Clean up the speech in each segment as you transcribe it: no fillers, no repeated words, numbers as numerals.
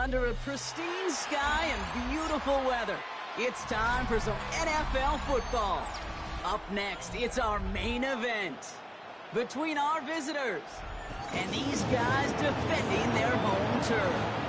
Under a pristine sky and beautiful weather, it's time for some NFL football. Up next, it's our main event between our visitors and these guys defending their home turf.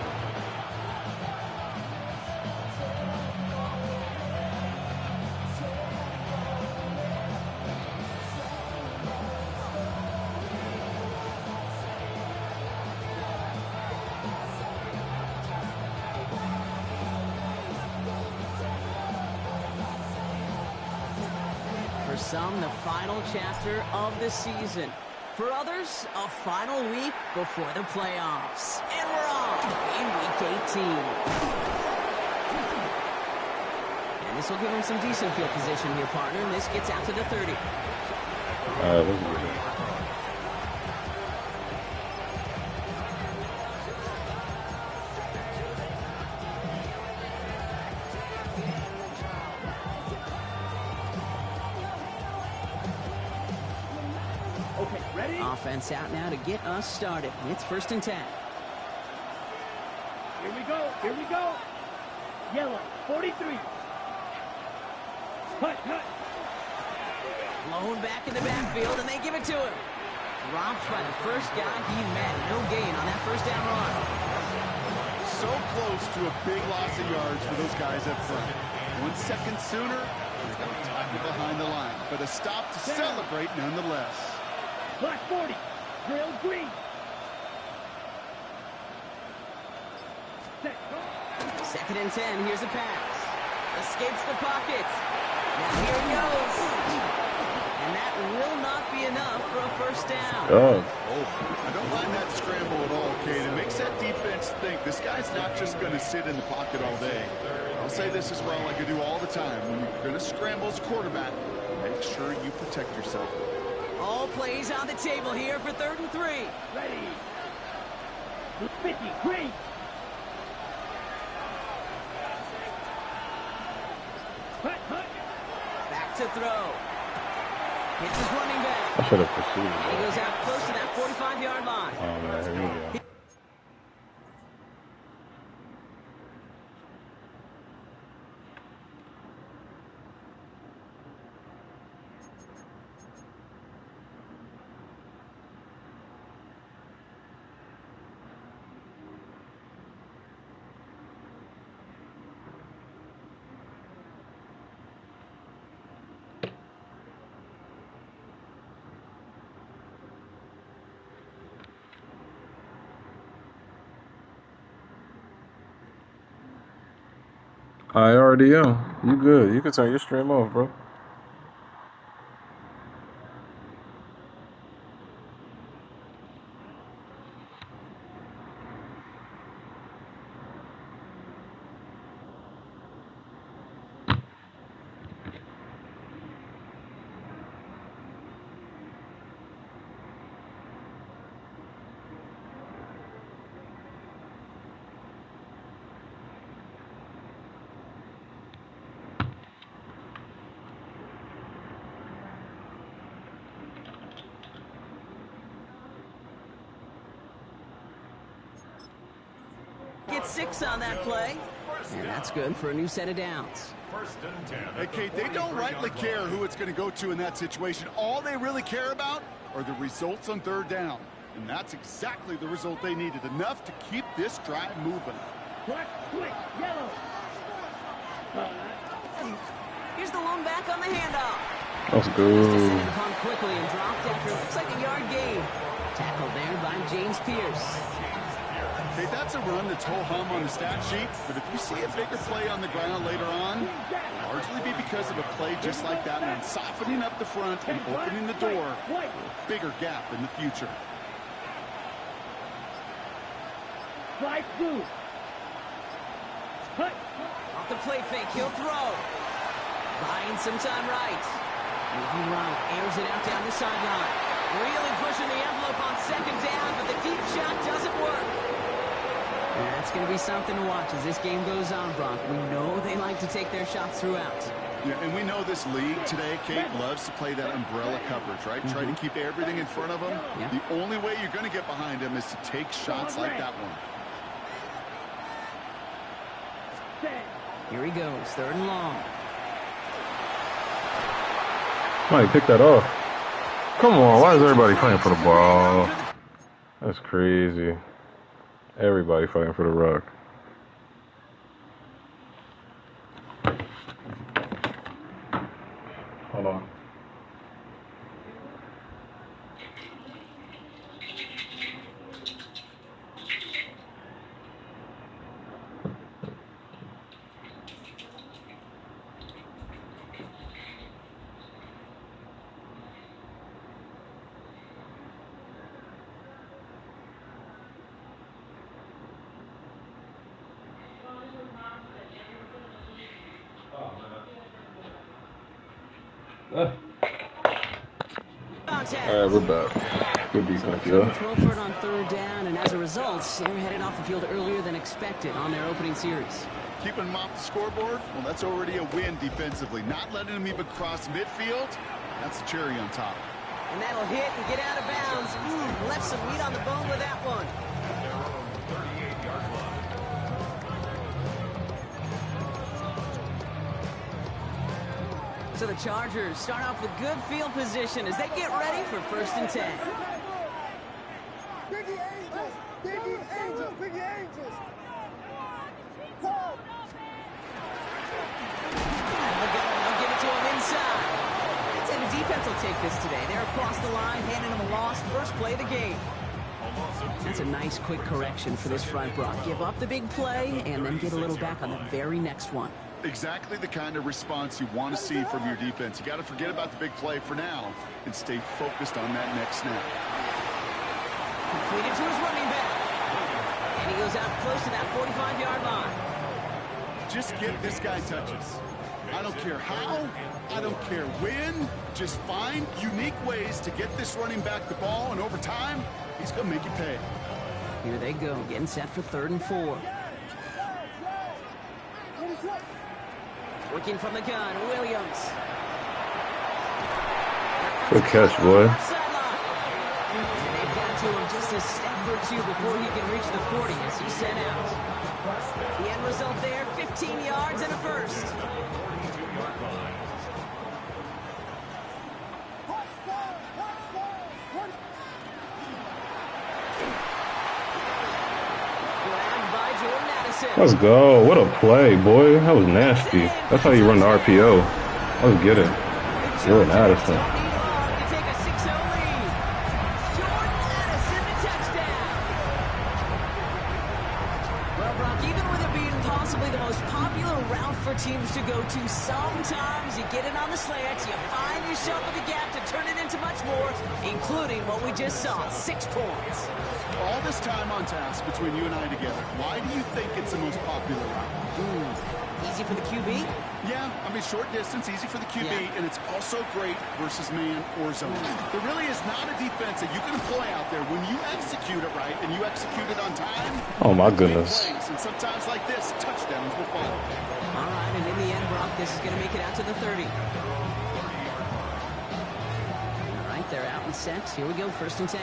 For some, the final chapter of the season. For others, a final week before the playoffs. And we're on in Week 18. And this will give them some decent field position here, partner. And this gets out to the 30. Offense out now to get us started. It's 1st and 10. Here we go. Here we go. Yellow, 43. Cut. Blown back in the backfield, and they give it to him. Dropped by the first guy he met. No gain on that first down run. So close to a big loss of yards for those guys up front. 1 second sooner, they're going to tuck it behind the line. But a stop to celebrate nonetheless. Black 40, drill green. Set. 2nd and 10, here's a pass. Escapes the pocket. Now here he goes. And that will not be enough for a first down. I don't mind that scramble at all, Kate. It makes that defense think this guy's not just going to sit in the pocket all day. I'll say this as well like I do all the time. When you're going to scramble as quarterback, make sure you protect yourself. All plays on the table here for 3rd and 3. Ready. 50, green. Cut. Back to throw. Hits his running back. I should have pursued And he it. goes out close to that 45-yard line. Oh, man, here we go. I already am. You good. You can turn your stream off, bro. Get 6 on that play. And that's good for a new set of downs. Hey, Kate, they don't rightly care who it's going to go to in that situation. All they really care about are the results on 3rd down. And that's exactly the result they needed. Enough to keep this drive moving. Black, quick, yellow. Here's the lone back on the handoff. That's Just good. descended upon quickly and dropped after it looks like a yard gain. Tackled there by James Pierce. Hey, that's a run that's ho-hum on the stat sheet, but if you see a bigger play on the ground later on, it'll largely be because of a play just like that one, softening up the front and opening the door for a bigger gap in the future. Fly through. Cut. Off the play fake, he'll throw. Buying some time right. Moving right, airs it out down the sideline. Really pushing the envelope on 2nd down, but the deep shot doesn't work. And that's going to be something to watch as this game goes on, Brock. We know they like to take their shots throughout. Yeah, and we know this league today, Kate, loves to play that umbrella coverage, right? Try to keep everything in front of them. Yeah. The only way you're going to get behind them is to take shots like that one. Here he goes, 3rd and long. Might pick that off. Come on, why is everybody fighting for the ball? That's crazy. Everybody fighting for the rock. Hold on. Alright, we're back. Good defense, yeah. Throw for it on 3rd down, and as a result, they're headed off the field earlier than expected on their opening series. Keeping them off the scoreboard, well, that's already a win defensively. Not letting them even cross midfield, that's the cherry on top. And that'll hit and get out of bounds. Left some meat on the bone with that one. So the Chargers start off with good field position as they get ready for 1st and 10. Biggie Angels! Biggie Angels! Biggie Angels! They'll give it to him inside. I'd say the defense will take this today. They're across the line, handing him a loss. First play of the game. That's a nice, quick correction for this front, Brock. Give up the big play and then get a little back on the very next one. Exactly the kind of response you want to see from your defense. You got to forget about the big play for now and stay focused on that next snap. Completed to his running back. And he goes out close to that 45-yard line. Just get this guy touches. I don't care how, I don't care when. Just find unique ways to get this running back the ball, and over time, he's going to make you pay. Here they go, getting set for 3rd and 4. Working from the gun, Williams. Good catch, boy. And they've got to him just a step or two before he can reach the 40 as he's sent out. The end result there, 15 yards and a first. Grabbed by Jordan Addison. Let's go. What a play, boy. That was nasty. That's how you run the RPO. Let's get it. Jordan Addison. To take a 6-0 lead. Jordan Addison, the touchdown. Well, Brock, even with it being possibly the most popular route for teams to go to, sometimes you get it on the slants, you find yourself in the gap to turn it into much more, including what we just saw, 6 points. All this time on task between you and I together, why do you think it's the most popular route? Easy for the QB? Yeah, I mean, short distance, easy for the QB, Yeah. and it's also great versus man or zone. There really is not a defense that you can employ out there when you execute it right and you execute it on time. Oh, my big goodness. plays, and sometimes like this, touchdowns will follow. All right, and in the end, Brock, this is going to make it out to the 30. All right, they're out and set. Here we go, 1st and 10.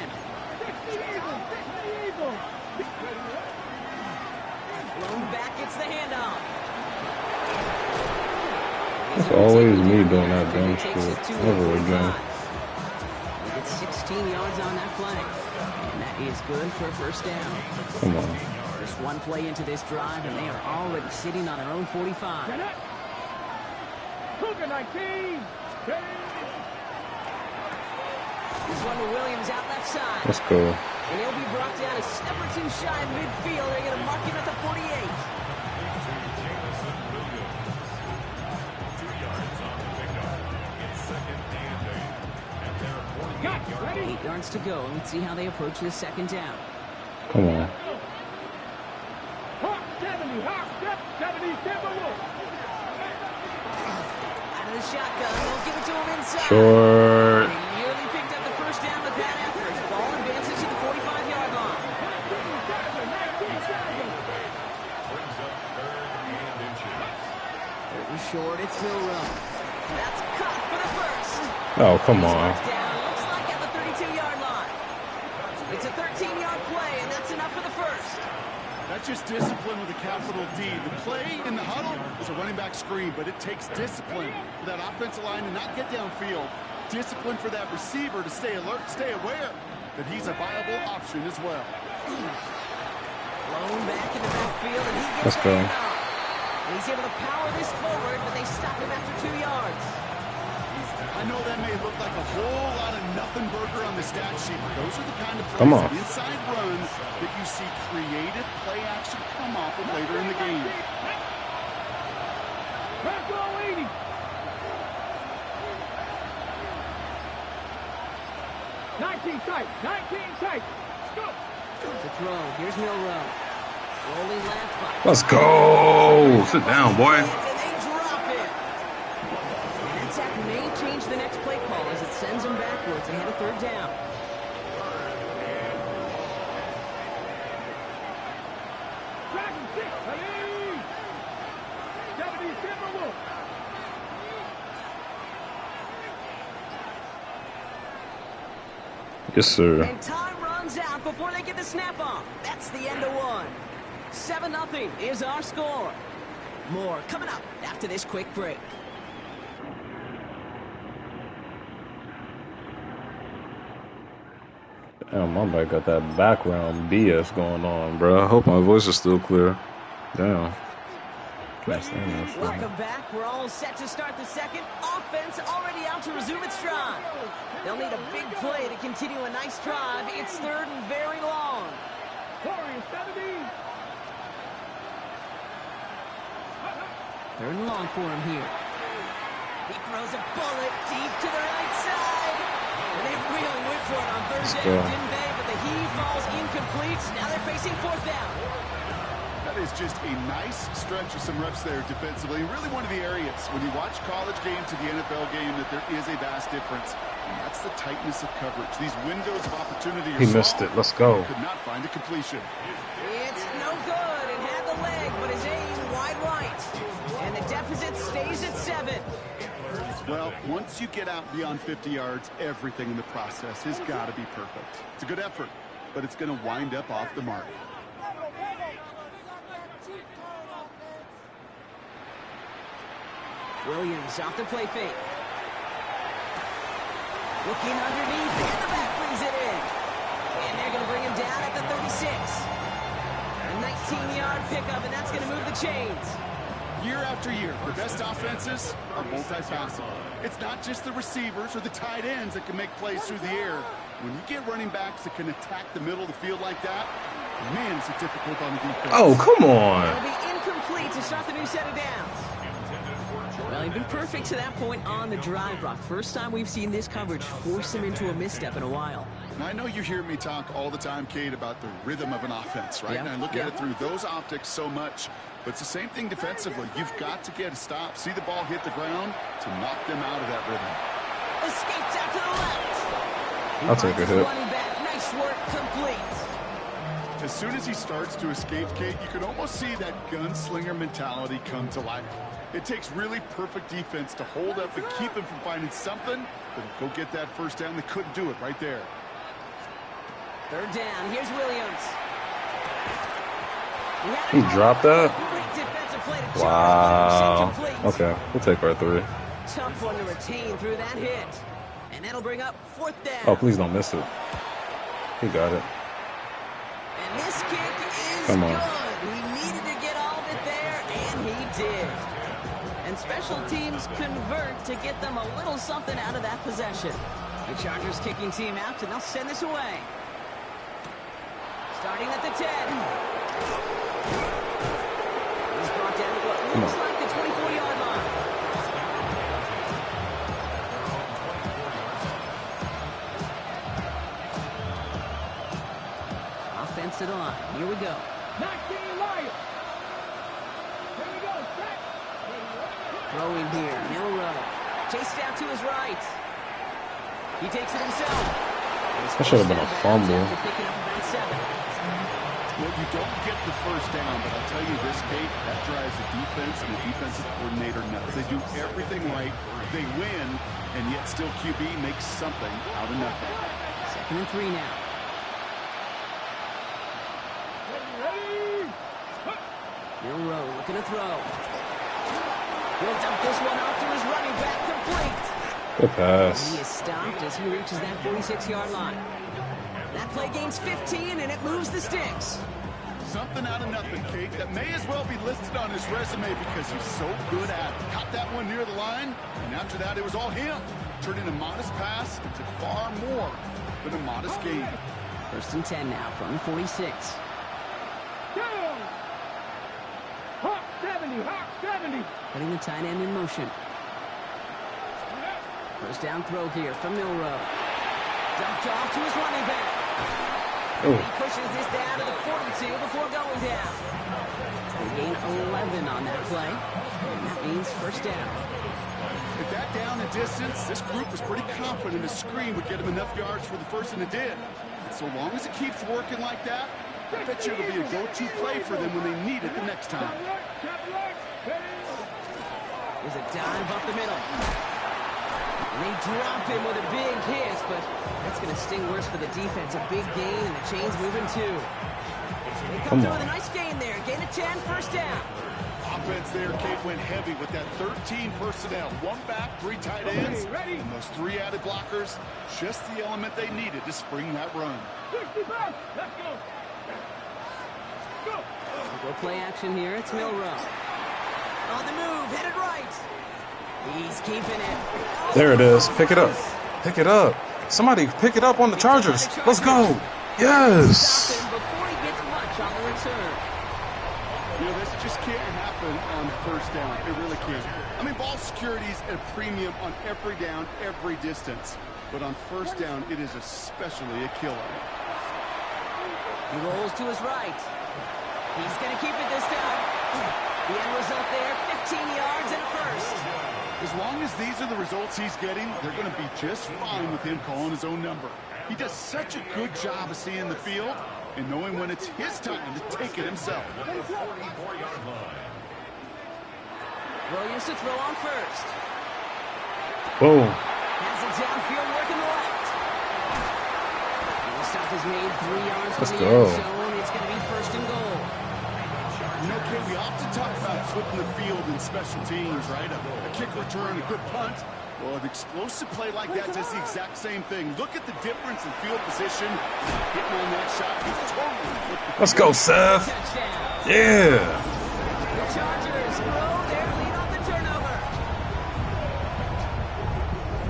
Blown back, gets the handoff. It's always me doing that dumb shit. Never again. He gets 16 yards on that play. And that is good for a 1st down. Come on. Just one play into this drive, and they are already sitting on their own 45. Cougar 19. This one to Williams out left side. Let's go. And he'll be brought down a step or two shy of midfield. They're going to mark him at the 48. Ready? 8 yards to go. Let's see how they approach this 2nd down. Come on. Hawk 70, Hawk 70, Timberwolves. Out of the shotgun. They'll give it to him inside. Short. They nearly picked up the 1st down with that effort. Ball advances to the 45-yard line. Third and short. It's Milrow. That's cut for the 1st. Oh, come on. Down, looks like at the 32-yard line. It's a 13-yard play, and that's enough for the 1st. That not just discipline with a capital D. The play in the huddle is a running back screen, but it takes discipline for that offensive line to not get downfield. Discipline for that receiver to stay alert, stay aware that he's a viable option as well. Blown back in the backfield, and he gets Let's go. And he's able to power this forward, but they stop him after 2 yards. I know that may look like a whole lot of nothing burger on the stat sheet, but those are the kind of Come plays, on. inside runs, that you see creative play action come off of later in the game. Back row 80. Tight. 19 tight. Let's go. The throw. Here's Milrow. Rolling left. By Let's go. Sit down, boy. And they drop it. And that sack may change the next play call as it sends them backwards ahead of 3rd down. Dragon 6. Alley. 77 Wolf. Yes, sir. And time runs out before they get the snap off. That's the end of one. 7-0 is our score. More coming up after this quick break. Damn, my bike got that background BS going on, bro. I hope my voice is still clear. Damn. Can't stand that shit. Welcome back. We're all set to start the second. Offense already out to resume its drive. They'll need a big play to continue a nice drive. It's 3rd and very long. Corey, 70. 3rd and long for him here. He throws a bullet deep to the right side. And they really went for it on 3rd Let's down, go. didn't they? But the heave falls incomplete. Now they're facing 4th down. That is just a nice stretch of some reps there defensively. Really one of the areas when you watch college game to the NFL game that there is a vast difference. And that's the tightness of coverage. These windows of opportunity are He missed small. it. Let's go. Could not find a completion. It's no good. It had the leg, but his aim wide right. And the deficit stays at 7. Well, once you get out beyond 50 yards, everything in the process has got to be perfect. It's a good effort, but it's going to wind up off the mark. Williams off the play fake. Looking underneath, and the back brings it in. And they're going to bring him down at the 36. A 19-yard pickup, and that's going to move the chains. Year after year, the best offenses are multifaceted. It's not just the receivers or the tight ends that can make plays through the air. When you get running backs that can attack the middle of the field like that, man, is it difficult on the defense. Oh, come on. It'll be incomplete to start the new set of downs. Well, he's been perfect to that point on the drive, Brock. First time we've seen this coverage force him into a misstep in a while. And I know you hear me talk all the time, Kate, about the rhythm of an offense, right? Yeah. And I look at it through those optics so much. But it's the same thing defensively. You've got to get a stop, see the ball hit the ground to knock them out of that rhythm. Escapes out to the left. I'll take a hit. Running back. Nice work, complete. As soon as he starts to escape, Kate, you can almost see that gunslinger mentality come to life. It takes really perfect defense to hold up and keep him from finding something that'll go get that first down. They couldn't do it right there. 3rd down. Here's Williams. He dropped that? Great defensive play to Wow. Incomplete. Okay, we'll take our 3. Tough one to retain through that hit. And that'll bring up 4th down. Oh, please don't miss it. He got it. And this kick is Come on. good. He needed to get all of it there, and he did. And special teams convert to get them a little something out of that possession. The Chargers kicking team out, and they'll send this away. Starting at the 10. He's brought down to what looks like the 24-yard line. Offensive line. Here we go. 19 Lions. Here we go. Set. Throwing here. Milrow. Chased out to his right. He takes it himself. That should have been a fumble. After picking up about 7. Well, you don't get the first down, but I'll tell you this, Kate, that drives the defense and the defensive coordinator nuts. They do everything right. They win, and yet still QB makes something out of nothing. 2nd and 3 now. Ready. Milroe looking to throw. He'll dump this one off to his running back, complete. Good He pass. is stopped as he reaches that 46-yard line. That play gains 15, and it moves the sticks. Something out of nothing, Kate, that may as well be listed on his resume because he's so good at it. Caught that one near the line, and after that, it was all him. Turning a modest pass into far more than a modest gain. 1st and 10 now from the 46. Down. Hawk 70, Hawk 70. Putting the tight end in motion. 1st down throw here from Milroe. Dumped off to his running back. Oh. He pushes this down to the 42 before going down. They gain 11 on that play, and that means 1st down. With that down and distance, this group was pretty confident a screen would get him enough yards for the first, and it did. And so long as it keeps working like that, I bet you it'll be a go-to play for them when they need it the next time. There's a dive up the middle. And they drop him with a big hit, but that's going to sting worse for the defense. A big gain, and the chain's moving too. They come through with a nice gain there. Gain of 10, 1st down. Offense there, Kate went heavy with that 13 personnel. 1 back, 3 tight ends, and those 3 added blockers. Just the element they needed to spring that run. 65. Let's go. Go. Go play action here. It's Milroe. On the move, headed right. He's keeping it. There it is. Pick it up. Pick it up. Somebody pick it up on the Chargers. Let's go. Yes. Stop him before he gets much on the return. You know, this just can't happen on 1st down. It really can't. I mean, ball security's at a premium on every down, every distance. But on 1st down, it is especially a killer. He rolls to his right. He's going to keep it this time. The end result there, 15 yards and a 1st. As long as these are the results he's getting, they're going to be just fine with him calling his own number. He does such a good job of seeing the field and knowing when it's his time to take it himself. Williams to throw on 1st. Boom. Has it downfield, working the left. And the stop is made 3 yards Let's from the go. end zone. It's going to be 1st and goal. You know, Kate, we often talk about flipping the field in special teams, right? A kick return, a good punt. Well, an explosive play like that does the exact same thing. Look at the difference in field position. Getting on that shot, he's totally flipped the Let's field. go, Seth. Touchdown. Yeah. The Chargers grow their lead on the turnover.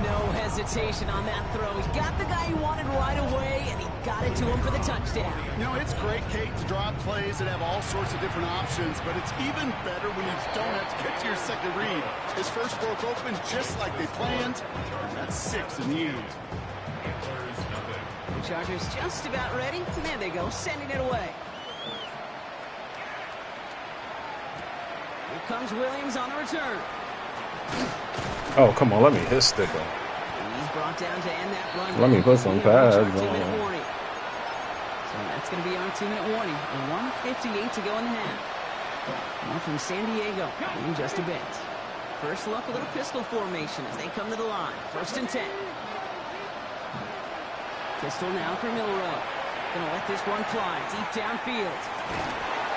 No hesitation on that throw. He got the guy he wanted right away, and he got it to him for the touchdown. You know, it's great, Kate, to draw up plays that have all sorts of different options, but it's even better when you don't have to get to your second read. His first broke open just like they planned, and that's 6 in the end. The Chargers just about ready. There they go, sending it away. Here comes Williams on the return. Oh, come on. Let me hit stick him. He's brought down to end that run. Let me put some pads Our on. 2-minute warning. So that's going to be our 2-minute warning. 1:58 to go in the half. More from San Diego in just a bit. First look, a little pistol formation as they come to the line. 1st and 10. Pistol now for Milroe. Gonna let this one fly deep downfield.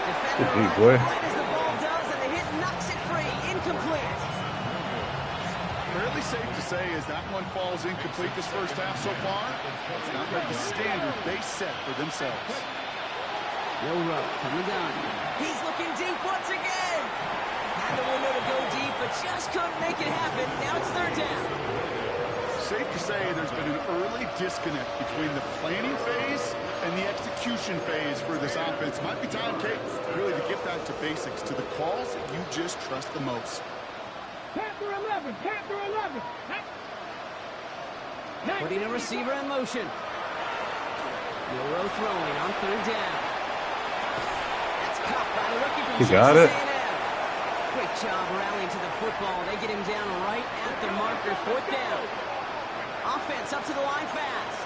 Defender Good deep, runs boy. right as the ball does, and the hit knocks it free. Incomplete. Fairly safe to say as that one falls incomplete this first half so far, it's not like the standard they set for themselves. Milroe from the gun. He's looking deep once again. Had the window to go deep, but just couldn't make it happen. Now it's 3rd down. Safe to say there's been an early disconnect between the planning phase and the execution phase for this offense. Might be time, Kate, really to get back to basics, to the calls that you just trust the most. Panther 11. Panther 11. Putting a receiver in motion. Milroe throwing on 3rd down. That's caught by the rookie from He got Texas it. A&M. Great job rallying to the football. They get him down right at the marker. 4th down. Offense up to the line fast.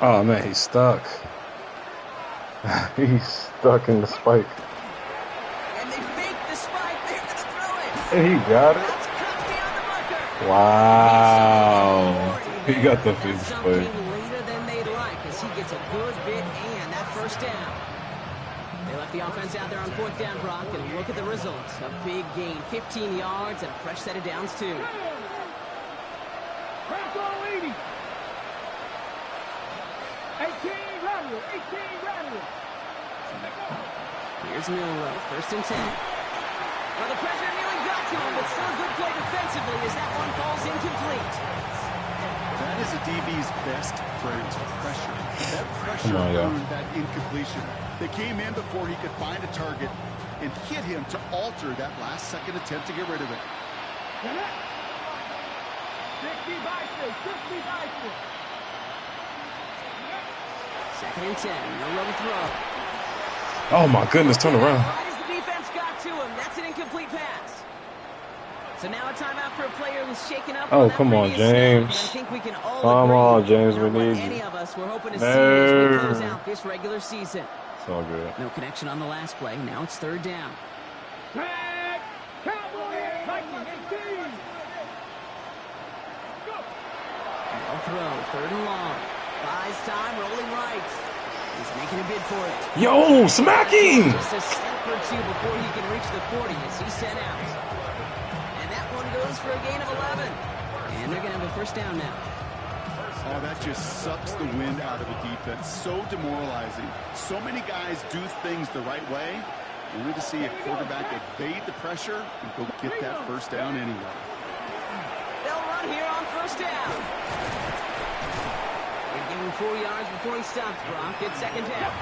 Oh, man, he's stuck. He's stuck in the spike. And they fake the spike. They're going to throw it. And he got it. That's cut beyond the marker. Wow. He got the That's big something spike. later than they good bit, and that first down. They left the offense out there on 4th down, Brock, and look at the results. A big gain, 15 yards, and a fresh set of downs, too. Franco 80. 18 Randall. Here's Milroe, 1st and 10. Well, the pressure nearly got to him, but still a good play defensively as that one falls incomplete. That is a DB's best friend, pressure. That pressure earned that incompletion. They came in before he could find a target and hit him to alter that last-second attempt to get rid of it. 2nd and 10, Milroe to throw. Oh my goodness, turn around. Right as the defense got to him, that's an incomplete pass. So now a timeout for a player who's shaken up. Oh, come on, James. I think we can all Come on, James, we need need any you. of us we're hoping to see as we close out this regular season. It's all good. No connection on the last play. Now it's 3rd down. No throw, 3rd and long. Buys time, rolling right. He's making a bid for it. Yo, smacking! Just a step or two before he can reach the 40 as he's sent out. And that one goes for a gain of 11. And they're going to have a 1st down now. Oh, that just sucks the wind out of a defense. So demoralizing. So many guys do things the right way, only to see a quarterback evade the pressure and go get that 1st down anyway. They'll run here on 1st down. They give him 4 yards before he stops, Brock. It's 2nd down.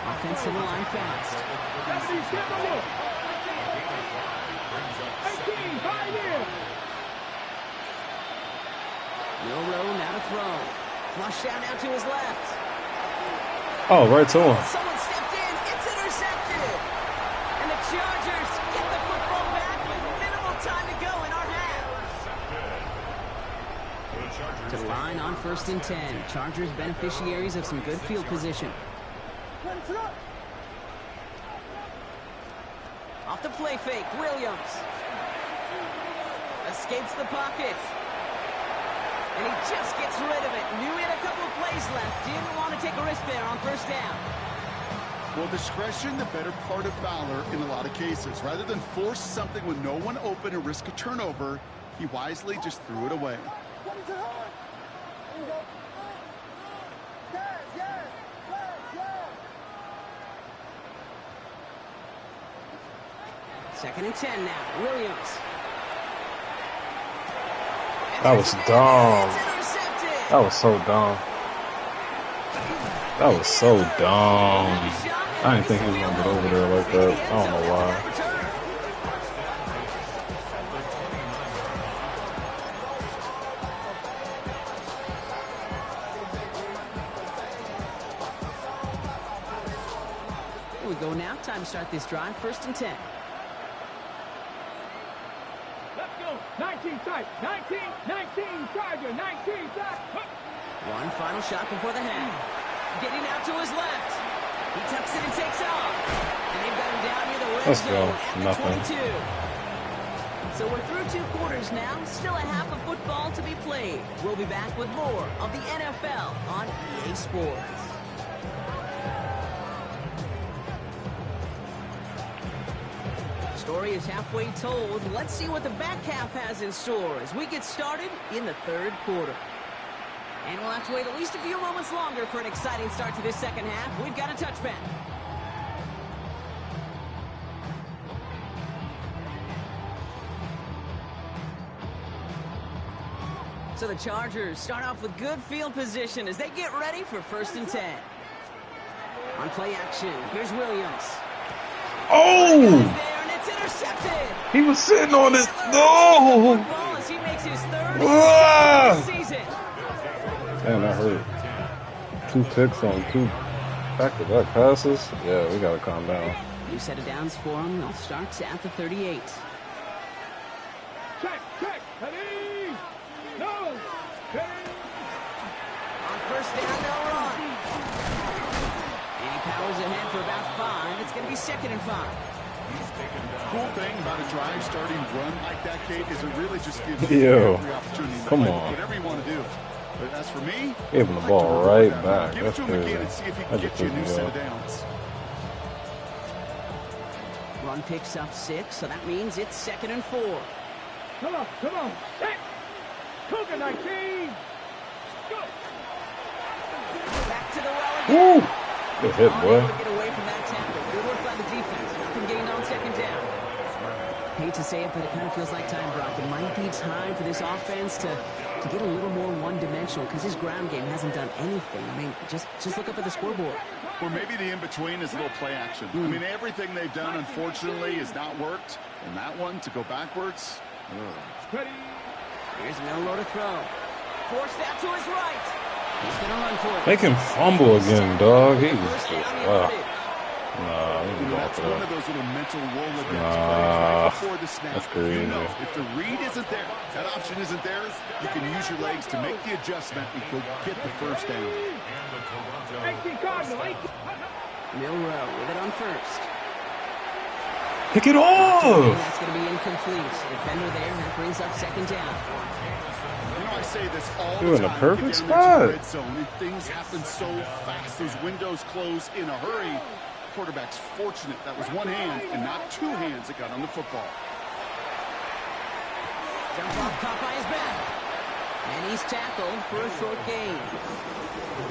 Offensive line fast. Milroe now to throw. Flush down now to his left. Oh, right to him. Someone stepped in. It's intercepted. And the Chargers get the football back with minimal time to go in our half. To the line on 1st and 10. Chargers beneficiaries of some good field position. Off the play fake, Williams. Escapes the pocket. And he just gets rid of it. Knew he had a couple of plays left. Didn't want to take a risk there on 1st down. Well, discretion, the better part of valor in a lot of cases. Rather than force something with no one open and risk a turnover, he wisely just threw it away. Second and 10 now. Williams. That was dumb. That was so dumb. That was so dumb. I didn't think he was going to get over there like that. I don't know why. Here we go now. Time to start this drive. 1st and 10. 19 type, 19, Charger, 19 type. One final shot before the half. Getting out to his left. He tucks it and takes off. And they've got him down near the red zone at the 22. So we're through 2 quarters now. Still a half of football to be played. We'll be back with more of the NFL on EA Sports. Story is halfway told. Let's see what the back half has in store as we get started in the 3rd quarter. And we'll have to wait at least a few moments longer for an exciting start to this 2nd half. We've got a touchback. So the Chargers start off with good field position as they get ready for 1st and 10. On play action, here's Williams. Oh! Intercepted. He was sitting on it. No! He makes his 3rd season. Damn, that hurt. 2 picks on 2 back-to-back passes. Yeah, we gotta calm down. New set of downs for him. They'll start at the 38. Check. Ready. No. On 1st down, they'll run. And he powers ahead for about 5. It's going to be 2nd and 5. Cool thing about a drive starting run like that, Kate, is it really just gives you every opportunity. Come Like, on. whatever you want to do. But as for me, Gave him the I like ball to reward right that back. run. Give That's it to him again crazy. and see if he That can just get you a pissed new me set of off. downs. Run picks up 6, so that means it's 2nd and 4. Come on, come on. Set. Cougar 19. Go. Back to the well Woo! again. Good hit, boy. Unable to get away from that tackle. Good work by the defense. Nothing gained on 2nd down. Hate to say it, but it kind of feels like time, Brock. It might be time for this offense to get a little more one-dimensional because his ground game hasn't done anything. I mean, just look up at the scoreboard. Or maybe the in-between is a little play action. I mean, everything they've done, unfortunately, has not worked. And that one, to go backwards, Ready. Here's Milroe to throw. Forced out to his right. He's going to run for it. Make him fumble again, dog. He's First down, just, yardage. nah, he's you know, off that's of one of that. those little mental Rolodex Nah, plays right before the snap. that's crazy. You know, if the read isn't there, that option isn't there, you can use your legs to make the adjustment and go get the first down. 18 Cardinal. 18. Milroe with it on first. Pick it And off! that's going to be incomplete. Defender there, that brings up 2nd down. You know, I say this all You're the in a time. perfect You get down there to the spot. red zone, and things happen so fast. Those windows close in a hurry. Quarterback's fortunate that was one hand and not two hands that got on the football. Jump off, caught by his back. And he's tackled for a short gain.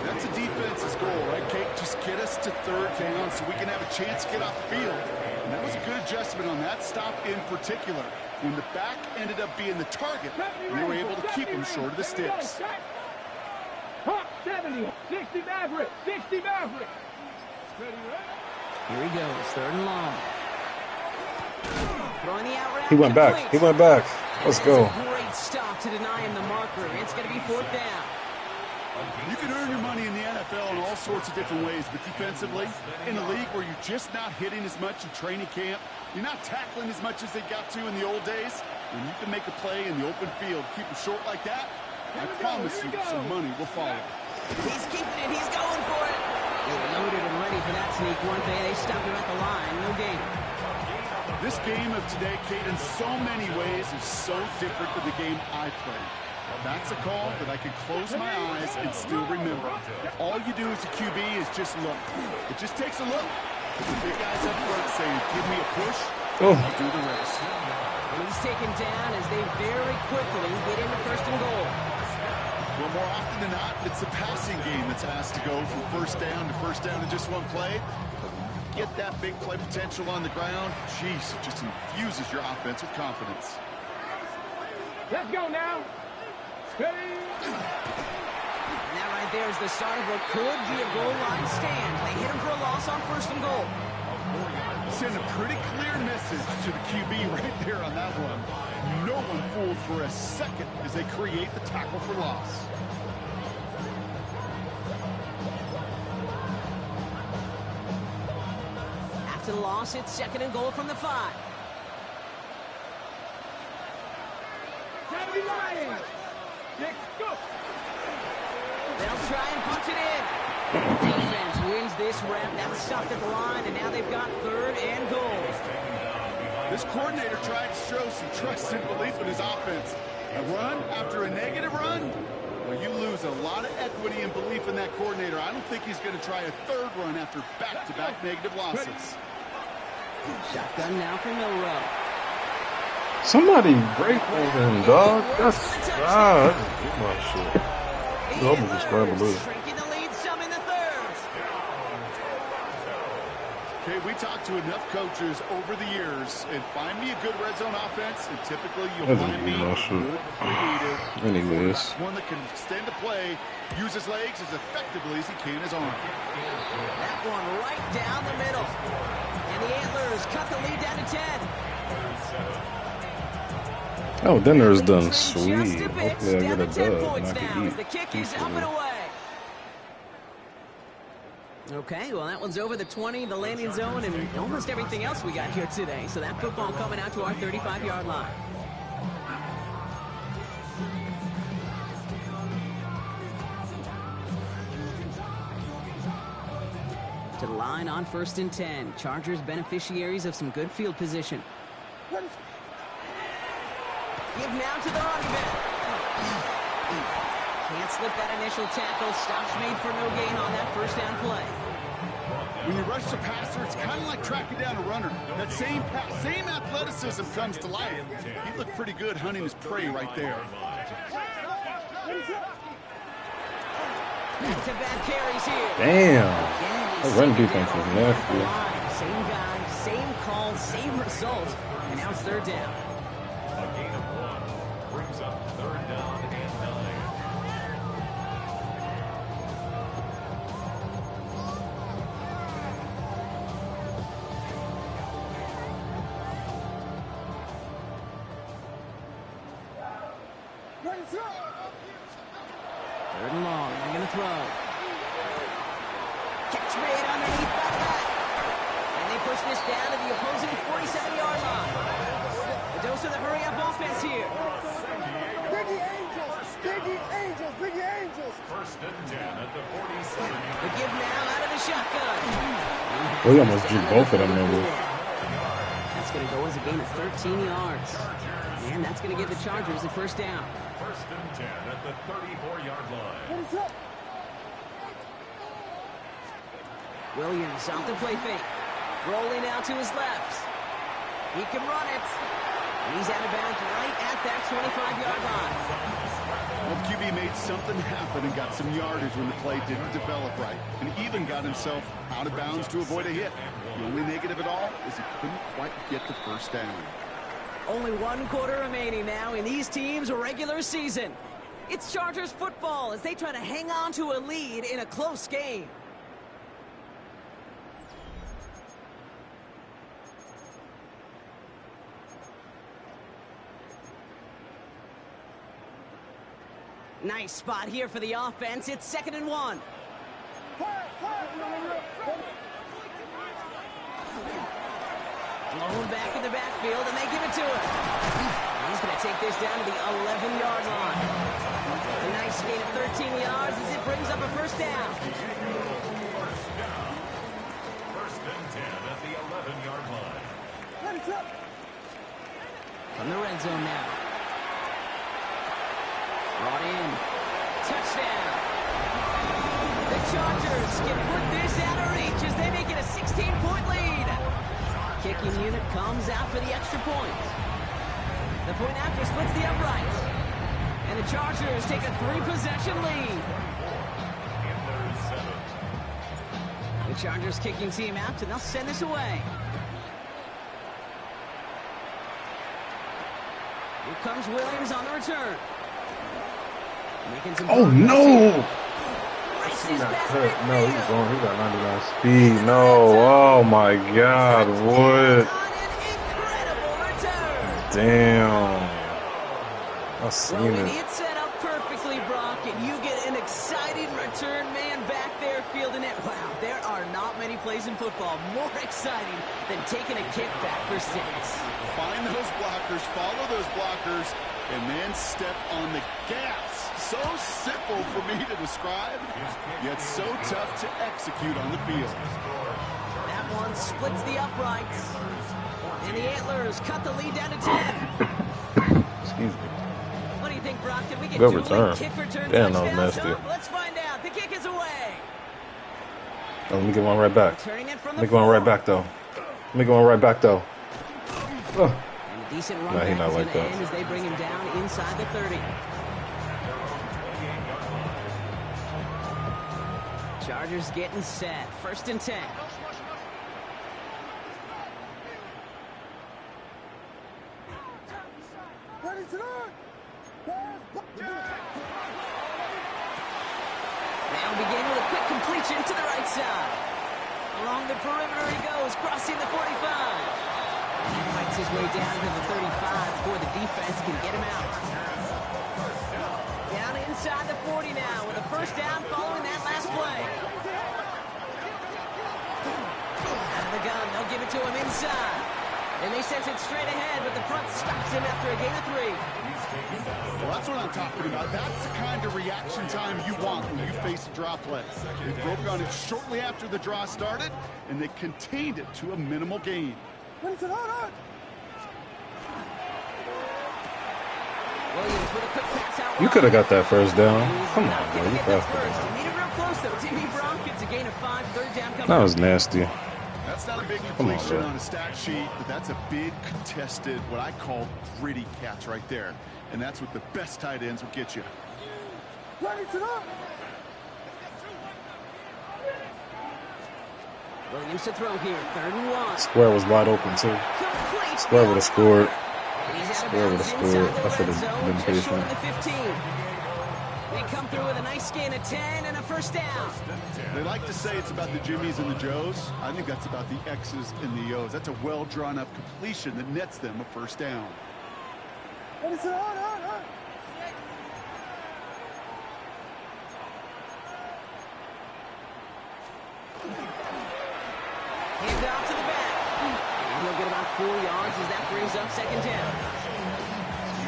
That's a defense's goal, right, Kate? Just get us to 3rd down so we can have a chance to get off the field. And that was a good adjustment on that stop in particular, when the back ended up being the target, and they were able to keep him short of the sticks. Hawk 70. 60 Maverick. 60 Maverick. Ready, ready. Here he goes, 3rd and long. Throwing the out route. He went back. He went back. Let's go. That's a great stop to deny him the marker. It's going to be 4th down. You can earn your money in the NFL in all sorts of different ways, but defensively, in a league where you're just not hitting as much in training camp, you're not tackling as much as they got to in the old days, when you can make a play in the open field, keep it short like that, I promise you some money will follow. He's keeping it. He's going for it. They were loaded and ready for that sneak, weren't they? They stopped him at the line. No gain. This game of today, Kate, in so many ways is so different than the game I played. That's a call that I can close my eyes and still remember. All you do as a QB is just look. It just takes a look. The big guys up front saying, give me a push, Oh. I'll do the rest. And he's taken down as they very quickly get into 1st and goal. Well, more often than not, it's the passing game that's asked to go from 1st down to 1st down in just one play. But when you get that big play potential on the ground, geez, it just infuses your offense with confidence. Let's go now. Ready. And that right there is the start of what could be a goal line stand. They hit him for a loss on 1st and goal. Send a pretty clear message to the QB right there on that one. No one fooled for a second as they create the tackle for loss. After the loss, it's 2nd and goal from the 5. 70 Lions. 6, go. They'll try and punch it in. The defense wins this rep. That's stopped at the line, and now they've got 3rd and goal. This coordinator tried to show some trust and belief in his offense. A run after a negative run? Well, you lose a lot of equity and belief in that coordinator. I don't think he's going to try a 3rd run after back-to-back negative losses. Shotgun now for Milroe. Somebody break him, dog. That's get my shit. I'm gonna just scramble this. Shrinking the lead some in the 3rd. Okay, we talked to enough coaches over the years, and find me a good red zone offense, and typically you'll That find doesn't me mean no a shit. good creative Anyways. one that can extend the play, use his legs as effectively as he can his arm. That one right down the middle. And the Antlers cut the lead down to 10. Oh, dinner is done. Just a Sweet. bit, Hopefully I down get a to 10 dub and points I now can as the kick is up and eat. away. Okay, well, that one's over the 20, the landing zone, and almost everything else we got here today. So that football coming out to our 35-yard line. To the line on 1st and 10. Chargers beneficiaries of some good field position. Give now to the running back. Can't slip that initial tackle. Stops made for no gain on that first down play. When you rush the passer, it's kind of like tracking down a runner. That same athleticism comes to life. He looked pretty good hunting his prey right there. Back-to-back carries here. Damn. Again, That run defense is nasty. Same guy, same call, same result. And now it's third down. A gain of 1 brings up third down and 9. Third and long. They're going to throw. Catch made underneath by that. And they push this down to the opposing 47-yard line. The dose of the hurry-up offense here. Biggie Angels! Biggie Angels! Biggie Angels! First and 10 at the 47. The give now out of the shotgun. We almost drew both of them niggas. That's going to go as a gain of 13 yards. And that's going to give the Chargers the first down. First and 10 at the 34-yard line. Williams off the play fake. Rolling out to his left. He can run it. And he's out of bounds right at that 25-yard line. Well, QB made something happen and got some yardage when the play didn't develop right. And even got himself out of bounds to avoid a hit. The only negative at all is he couldn't quite get the first down. Only 1 quarter remaining now in these teams' regular season. It's Chargers football as they try to hang on to a lead in a close game. Nice spot here for the offense. It's 2nd and 1. Blown back in the backfield, and they give it to him. He's going to take this down to the 11-yard line. A nice gain of 13 yards as it brings up a first down. First and 10 at the 11-yard line. From the red zone now. Brought in. Touchdown. The Chargers can put this out of reach as they make it a 16-point lead. Kicking unit comes out for the extra point. The point after splits the uprights. And the Chargers take a 3-possession lead. The Chargers kicking team out, and they'll send this away. Here comes Williams on the return. Making some no! He got cut. No, he's going. He got 99 speed. No. Oh my God. What? Incredible return. Damn. I seen it. It's set up perfectly, Brock, and you get an exciting return man back there fielding it. Wow, there are not many plays in football more exciting than taking a kickback for 6. Find those blockers, follow those blockers, and then step on the gas. So simple for me to describe, yet so tough to execute on the field. That one splits the uprights. And the Antlers cut the lead down to 10. Excuse me. What do you think, Brock? Can we get Good dueling return. kick return Damn, that was touchdowns? nasty. Let's find out. The kick is away. Oh, let me get one right back. Returning it from Let the me get one right back, though. Let me get one right back, though. Oh. And a decent run Nah, back he not is like going to that. end as they bring him down inside the 30. Chargers getting set. 1st and 10. Ready to run! They'll begin with a quick completion to the right side. Along the perimeter he goes, crossing the 45. And he fights his way down to the 35 before the defense can get him out. Down inside the 40 now with a first down following that last play. Out of the gun, they'll give it to him inside. And they send it straight ahead, but the front stops him after a gain of 3. Well, that's what I'm talking about. That's the kind of reaction time you want when you face a draw play. They broke on it shortly after the draw started, and they contained it to a minimal gain. Ready to run! Williams with a quick pass out You could have wide. got that first down. He's Come not on, gonna bro. You get there faster first. than He made it real close, though. Timmy Brock gets a gain of 5. Third down coming that. That up. was nasty. That's not a big Come on, completion bro. on a stat sheet, but that's a big contested, what I call gritty catch right there. And that's what the best tight ends will get you. Ready to up. Williams to throw here. 3rd and 1. Square was wide open, too. Complete. Square would have scored. He's out of Square would have bounds scored. inside the I should red have zone, been just patient. short of the 15. They come through with a nice gain of 10 and a first down. They like to say it's about the Jimmies and the Joes. I think that's about the X's and the O's. That's a well-drawn-up completion that nets them a first down. Ready to on. Hand off to the back. And he'll get about 4 yards as that brings up 2nd down.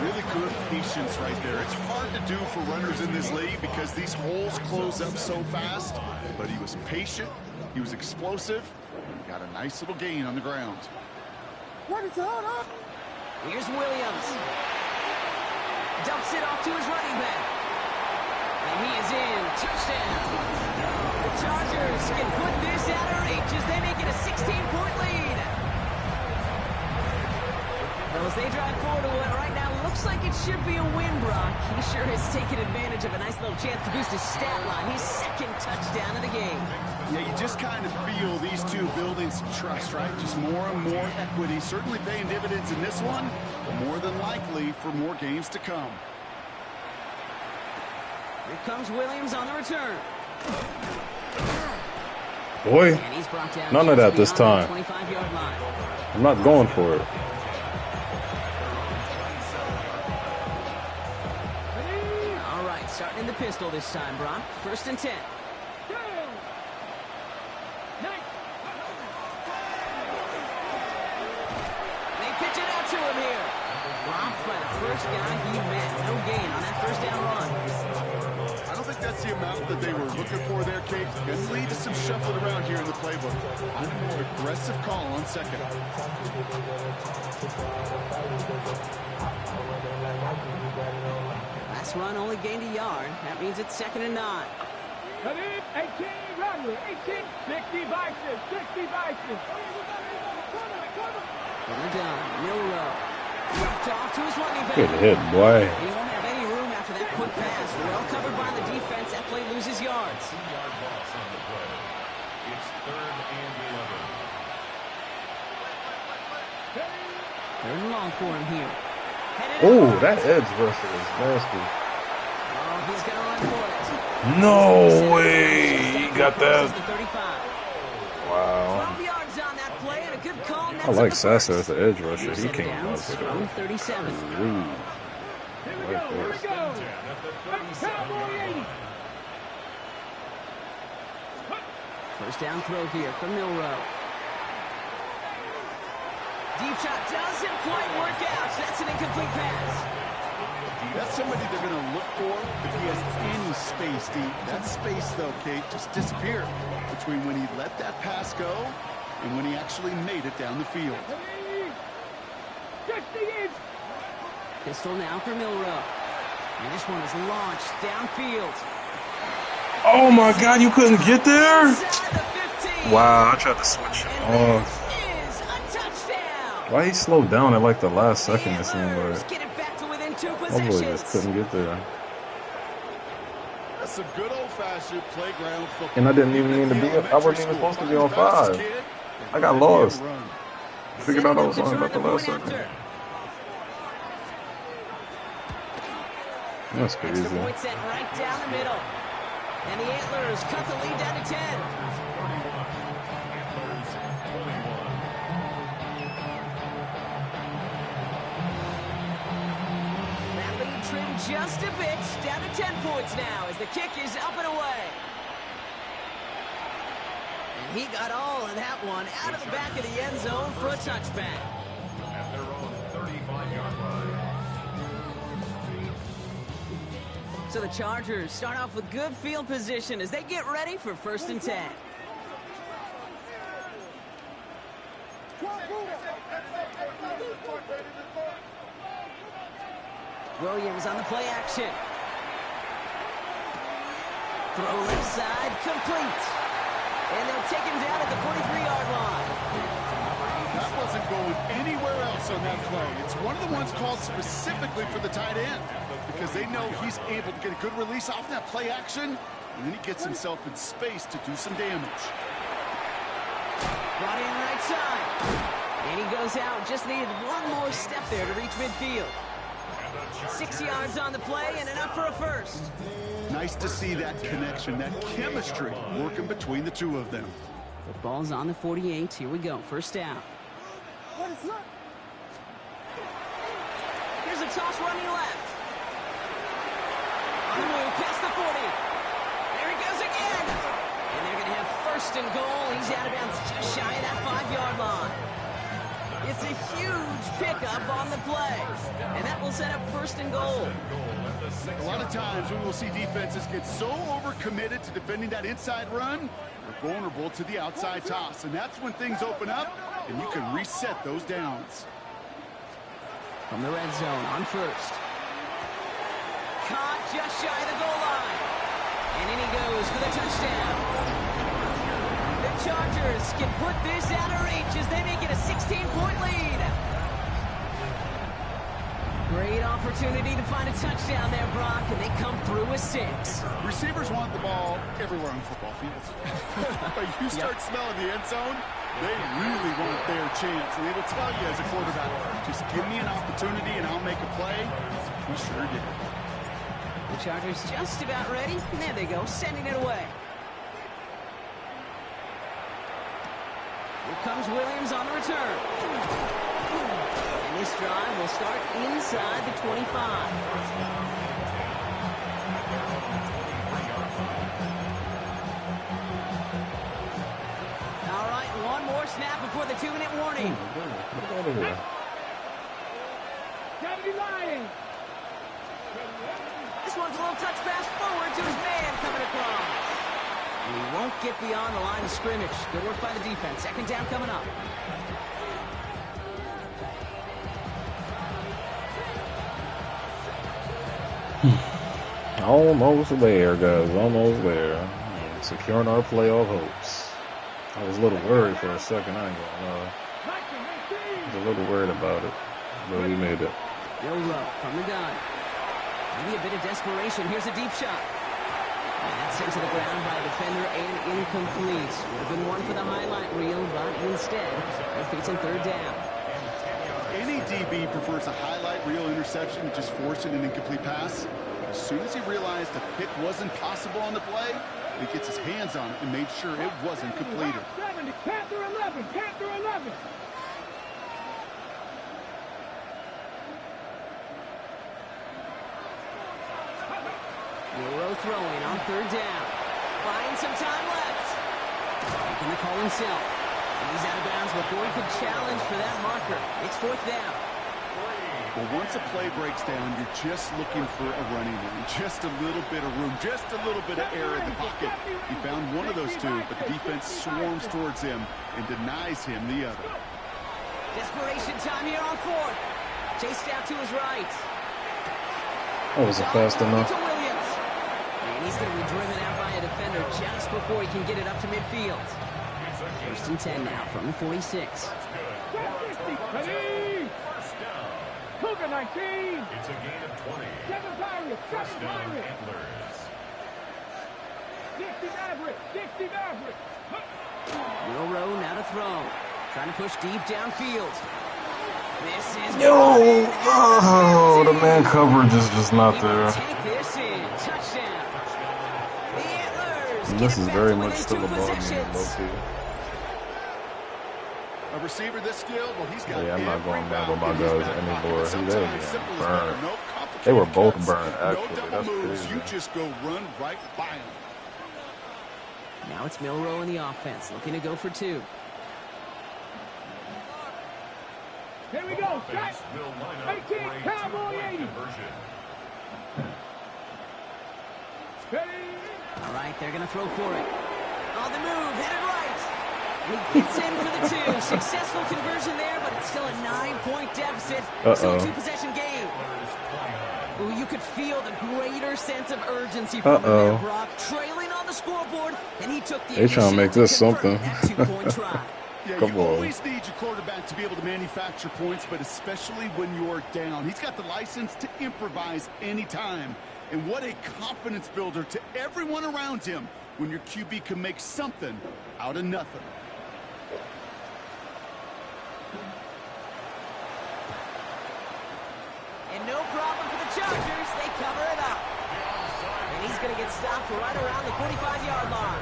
Really good patience right there. It's hard to do for runners in this league because these holes close up so fast. But he was patient, he was explosive, and got a nice little gain on the ground. Ready to on. Here's Williams. Dumps it off to his running back. And he is in. Touchdown. The Chargers can put this out of reach as they make it a 16-point lead. Well, as they drive forward to what right now looks like it should be a win, Brock. He sure has taken advantage of a nice little chance to boost his stat line. His 2nd touchdown of the game. Yeah, you just kind of feel these two building some trust, right? Just more and more equity. Certainly paying dividends in this one, but more than likely for more games to come. Here comes Williams on the return. Boy, And he's brought down none of just that this beyond time. the 25-yard line. I'm not going for it. All right, starting in the pistol this time, Brock. 1st and 10. They pitch it out to him here. Robbed by the first guy he met. No gain on that 1st down run. I don't think that's the amount that they were looking for there, Kate. Going to lead to some shuffling around here in the playbook. A more aggressive call on 2nd. Last run only gained a yard. That means it's 2nd and 9. Come in, 18, Rodney, 18, 60 vices, 60 vices. They're done. Milrow. Dropped off to his running back. Good hit, boy. He won't have any room after that quick pass. Well covered by the defense. That play loses yards. 2-yard loss on the play. It's 3rd and 11. 3rd and long for him here. Headed Oh, out. that edge rusher is nasty. Oh, he's going to run for it. No way. He got Crosses that. the 35. Wow. 12 yards on that play and a good call. I like Sasser as the edge rusher. He Set came downs out from 37. Ooh. Here we go. First and 10 at the 37-yard line. First down throw here from Milrow. Deep shot doesn't quite work out. That's an incomplete pass. That's somebody they're going to look for if he has any space deep. That space, though, Kate, just disappeared between when he let that pass go and when he actually made it down the field. 60 inch. Pistol now for Milrow. And this one is launched downfield. Oh my God, you couldn't get there? Inside the 15. Wow, I tried to switch it And off. that is a touchdown. Why he slowed down at like the last second, it seemed Antlers like. get it back to within 2 My boy possessions. just couldn't get there. That's some good old-fashioned playground football. And I didn't even mean to be up. I wasn't even supposed to be on 5. I got lost. Figured out I was on about the last second. That's Extra crazy. point set right down the middle. And the Antlers cut the lead down to 10. That lead trimmed just a bit, down to 10 points now as the kick is up and away. And he got all of that one out of the back of the end zone for a touchback. At their own 35-yard line. So the Chargers start off with good field position as they get ready for 1st and 10. Williams on the play action. Throw left side, complete. And they'll take him down at the 43-yard line. That wasn't going anywhere else on that play. It's one of the ones called specifically for the tight end because they know he's able to get a good release off that play action, and then he gets himself in space to do some damage. Brought in right side. And he goes out. Just needed one more step there to reach midfield. 6 yards on the play and enough for a first. Nice to see that connection, that chemistry working between the two of them. The ball's on the 48. Here we go. First down. What is up? Here's a toss running left. On the move, past the 40. There he goes again. And they're going to have first and goal. He's out of bounds just shy of that 5-yard line. It's a huge pickup on the play. And that will set up first and goal. A lot of times we will see defenses get so overcommitted to defending that inside run, they're vulnerable to the outside toss. And that's when things open up, and you can reset those downs. From the red zone on first. Caught just shy of the goal line. And in he goes for the touchdown. The Chargers can put this out of reach as they make it a 16-point lead. Great opportunity to find a touchdown there, Brock, and they come through with 6. Receivers want the ball everywhere on football fields. But you start smelling the end zone, they really want their chance. And they will tell you as a quarterback, just give me an opportunity and I'll make a play. We sure did. The Chargers just about ready. And there they go, sending it away. Here comes Williams on the return. And this drive will start inside the 25. All right, one more snap before the 2-minute warning. Get out of here. Kennedy Lyons. This one's a little touch pass forward to his man coming across. And he won't get beyond the line of scrimmage. Good work by the defense. Second down coming up. Almost there, guys. Almost there. Securing our playoff hopes. I was a little worried for a second. I ain't gonna lie. I was a little worried about it. But we made it. Bill Rowe from the gun. Maybe a bit of desperation. Here's a deep shot. And that's sent to the ground by a defender and incomplete. Would have been one for the highlight reel, but instead, they're facing third down. Any DB prefers a highlight reel interception to just forcing an incomplete pass. As soon as he realized a pick wasn't possible on the play, he gets his hands on it and made sure it wasn't completed. Panther 11. Panther 11. Rowe throwing on third down. Buying some time left. Making the call himself. And he's out of bounds before he could challenge for that marker. It's fourth down. Well, once a play breaks down, you're just looking for a running room. Just a little bit of room, just a little bit of air in the pocket. He found one of those two, but the defense swarms towards him and denies him the other. Desperation time here on fourth. Chased out to his right. That wasn't fast enough. To Williams. And he's going to be driven out by a defender just before he can get it up to midfield. First and 10 now from the 46. Ready. Cougar 19. It's a gain of 20. 7 Pirates. 7 First down, Pirates. Antlers. 60 Maverick. 60 Maverick. Will Rowe now to throw. Trying to push deep downfield. This is The man coverage is just not there. Take this in. Touchdown. The Antlers. And this get is it very back to much within still 2 a ball game, possessions. low-key. A receiver this skilled, well, he's got Yeah, I'm not every going back with route my in his guys back anymore. pocket. They were Sometimes simple as getting that. burned. No complicated They were both cuts, burned, no actually. double That's moves. crazy. You just go run right by him. Now it's Milroe in the offense, looking to go for 2. Here we go. Offense Set. will line up 18, for a Cowboy two-point 80. conversion. Ready. All right, they're going to throw for it. On the move, headed right. And he gets in for the 2. Successful conversion there, but it's still a 9-point deficit. So a 2-possession game. Antlers play on. Ooh, you could feel the greater sense of urgency from him there, Brock. Trailing on the scoreboard, and he took the They trying to make this something. that 2-point try. Yeah, Come you on. always need your quarterback to be able to manufacture points, but especially when you're down. He's got the license to improvise anytime. And what a confidence builder to everyone around him when your QB can make something out of nothing. And no problem for the Chargers. They cover it up. And he's going to get stopped right around the 45-yard line.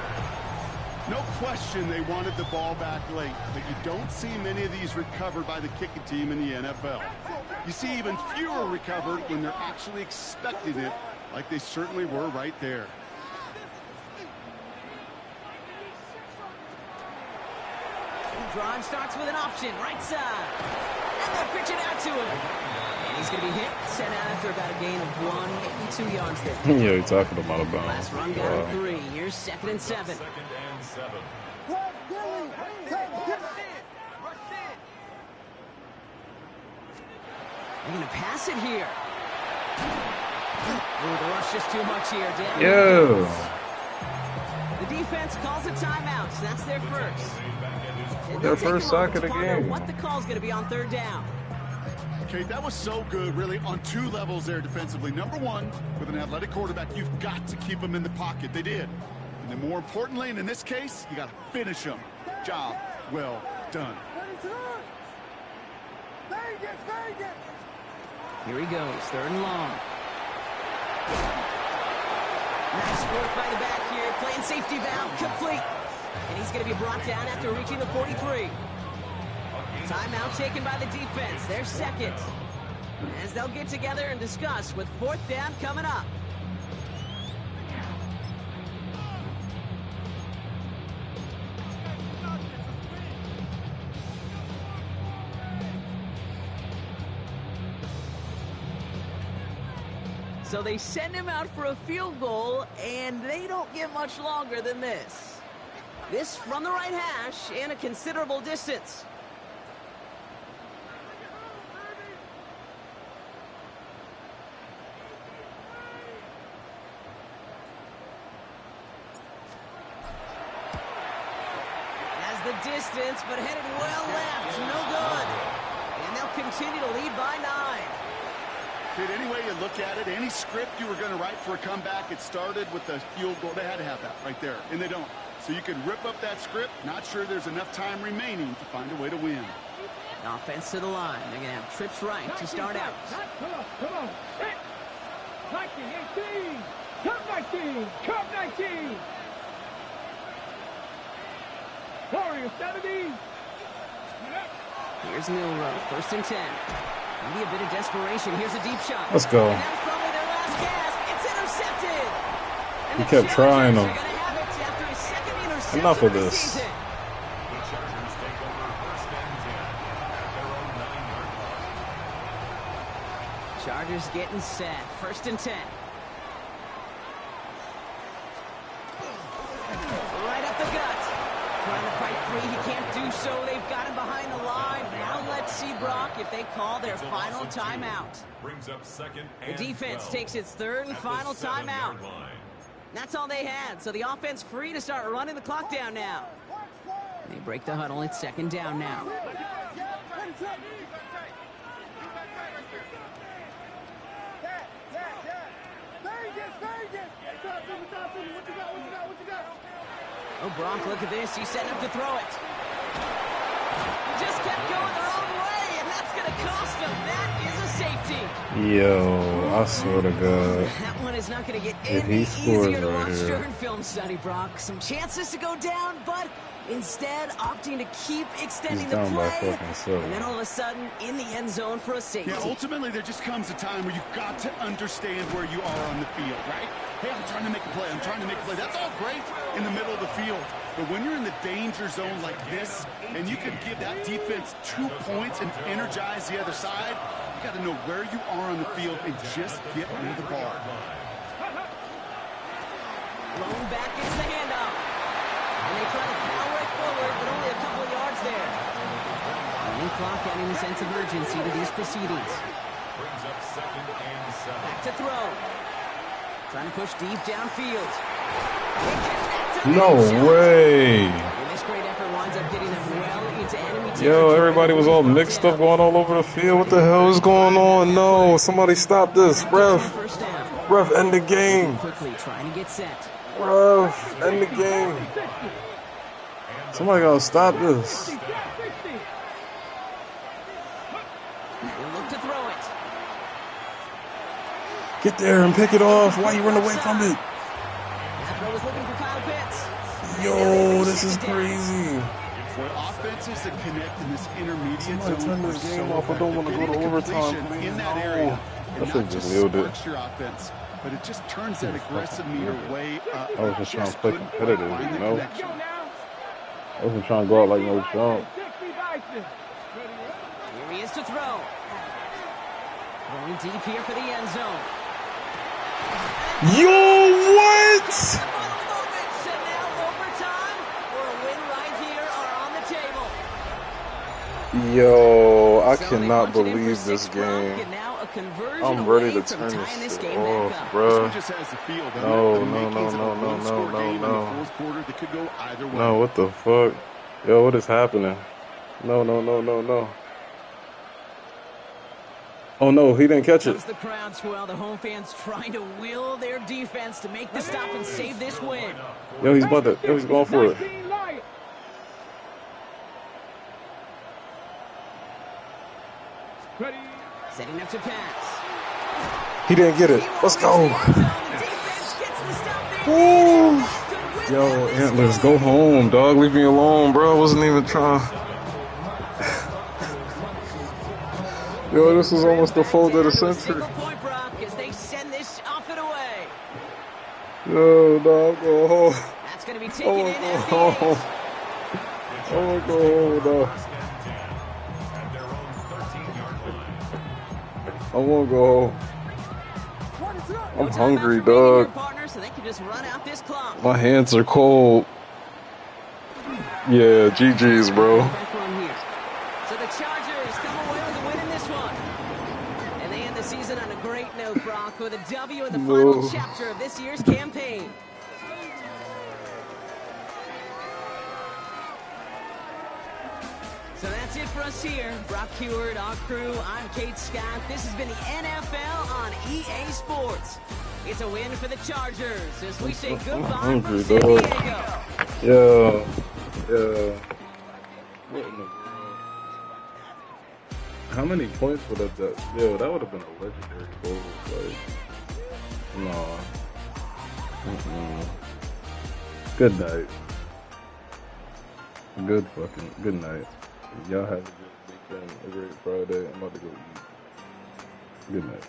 No question they wanted the ball back late, but you don't see many of these recovered by the kicking team in the NFL. You see even fewer recovered when they're actually expecting it, like they certainly were right there. Drive starts with an option, right side. And they'll pitch it out to him. And he's going to be hit, sent out after about a gain of 1, maybe 2 yards there. Yeah, you're talking about a bounce. Last run got him 3. Here's 2nd and 7. Second and 7. They're going to pass it here. Ooh, the rush just too much here, Dan. Yo. The defense calls a timeout. So that's their first. And Their they'll take first a sack moment of to the ponder game. what the call's going to be on 3rd down. Okay, that was so good, really, on 2 levels there defensively. Number one, with an athletic quarterback, you've got to keep him in the pocket. They did. And then more importantly, and in this case, you got to finish him. Job well done. Here he goes, 3rd and long. Nice work by the back here, playing safety valve, complete. And he's going to be brought down after reaching the 43. Timeout taken by the defense, their second. As they'll get together and discuss with 4th down coming up. So they send him out for a field goal, and they don't get much longer than this. This from the right hash and a considerable distance. Has the distance, but headed well left. No good. And they'll continue to lead by 9. Kid, any way you look at it, any script you were going to write for a comeback, it started with the field goal. They had to have that right there, and they don't. So you can rip up that script. Not sure there's enough time remaining to find a way to win. Offense to the line. They're going to have trips right to start out. Come on. 19, 18. Come 19. Come 19. Warriors 70. Here's Milroe. 1st and 10. Maybe a bit of desperation. Here's a deep shot. Let's go. And that's probably their last gasp. It's intercepted. And He the kept trying Chargers them. are gonna have it after his 2nd interception Enough of the this. season. The Chargers take over 1st and 10 at their own 9-yard line. Chargers getting set. 1st and 10. Right up the gut. Trying to fight free. He can't do so. They've got him behind the line. Now let's see, Brock, if they call their final timeout. Brings up 2nd The and defense 12 takes its 3rd and at the final 7-yard timeout. line. That's all they had. So the offense free to start running the clock down now. They break the huddle. It's 2nd down now. Oh, Brock, look at this. He's setting up to throw it. He just kept going their own way, and that's going to cost him. That is a safety. Yo, I swear to God. That one is not going to get If any he scores easier to right watch here. during film study, Brock. Some chances to go down, but instead opting to keep extending He's the down by play. fucking 7. And then all of a sudden, in the end zone for a safety. Yeah, ultimately, there just comes a time where you've got to understand where you are on the field, right? Hey, I'm trying to make a play. I'm trying to make a play. That's all great in the middle of the field. But when you're in the danger zone like this, and you can give that defense 2 points and energize the other side, you got to know where you are on the field and just get near the ball. Blown back gets the handoff. And they try to power it forward, but only a couple of yards there. Running clock adding a sense of urgency to these proceedings. Brings up 2nd and 7. Back to throw. Trying to push deep downfield. No way. And this great effort winds up getting them well into enemy territory. Yo, everybody was all mixed up going all over the field. What the hell is going on? No, somebody stop this. Ref, First down. ref, end the game. Quickly trying to get set. Ref, end the game. Somebody gotta stop this. He'll look to throw it. Get there and pick it off. Why you run away from it? That throw was looking for Kyle Pitts. Yo, this is crazy. For offenses that connect in this intermediate Somebody zone turn this are game so off. I don't want to go getting to a overtime, completion please. in that No. area. I And should not just just nailed it. sparks your offense, but it just turns that aggressive meter way up. I was just trying to play couldn't competitive, find the you know? connection. I wasn't trying to go out like no jump. Here he is to throw. Going deep here for the end zone. Yo, what? The final moments, and now overtime or a win right here are on the table. Yo, I So they cannot punch it in for believe this 6 Gronk, game. and now a conversion I'm ready away to from turn tying this shit game off, back up. This one bruh. just has the feel, doesn't No, it? The no, makings no, of a no, no, one-score no, game in no. the fourth quarter that could go either way. No, what the fuck? Yo, what is happening? No, no, no, no, no. Oh no, he didn't catch it. Comes the crowd swell. The home fans trying to will their defense to make the stop and save this win. Yo, he's about to. Yo, he's going for it. Setting up to pass. He didn't get it. Let's go. Woo. Yo, Antlers, go home, dog. Leave me alone, bro. I wasn't even trying. Yo, this was almost the fold of the century. Yo, dog, go home. That's going to be I taken in wanna go at the home. eight. I wanna go home, dog. I wanna go home. I'm hungry, dog. Partner, so they can just run out this clock. My hands are cold. Yeah, GG's, bro. Back one here. So the Chargers come away with a win in this one. And they end the season on a great note, Brock, with a W in the final chapter of this year's campaign. So that's it for us here. Brock Huard, our crew, I'm Kate Scott. This has been the NFL on EA Sports. It's a win for the Chargers as we say goodbye hungry, from San dog. Diego. Yeah. What in the world? How many points would have that? Yo, that would have been a legendary goal. Like, no. Good night. Good night. Y'all have a good weekend, a great Friday. I'm about to go eat. Good night.